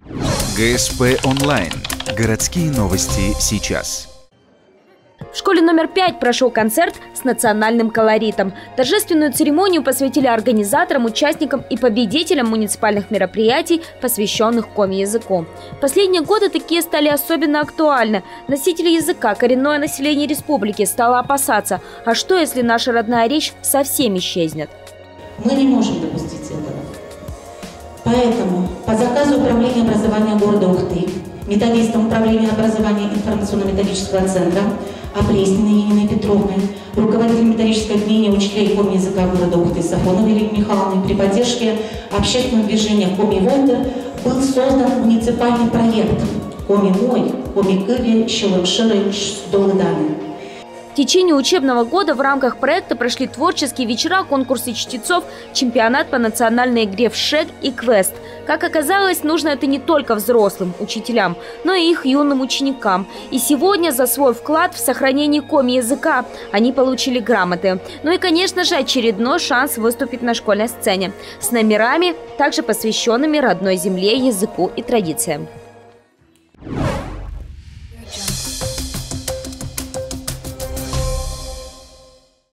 ГСП онлайн. Городские новости сейчас. В школе номер 5 прошел концерт с национальным колоритом. Торжественную церемонию посвятили организаторам, участникам и победителям муниципальных мероприятий, посвященных коми-языку. В последние годы такие стали особенно актуальны. Носители языка, коренное население республики стало опасаться. А что, если наша родная речь совсем исчезнет? Мы не можем допустить этого. Поэтому по заказу Управления образования города Ухты, методистом Управления образования информационно-методического центра Опресниной Ениной Петровной, руководителем методической объединения учителей коми-языка города Ухты Сафоновой Еленой Михайловной, при поддержке общественного движения «Коми-Вондер» был создан муниципальный проект «Коми-Мой, Коми-Кыви, Щелымширы, Долыдами». В течение учебного года в рамках проекта прошли творческие вечера, конкурсы чтецов, чемпионат по национальной игре в ШЭК и квест. Как оказалось, нужно это не только взрослым учителям, но и их юным ученикам. И сегодня за свой вклад в сохранение коми-языка они получили грамоты. Ну и, конечно же, очередной шанс выступить на школьной сцене с номерами, также посвященными родной земле, языку и традициям.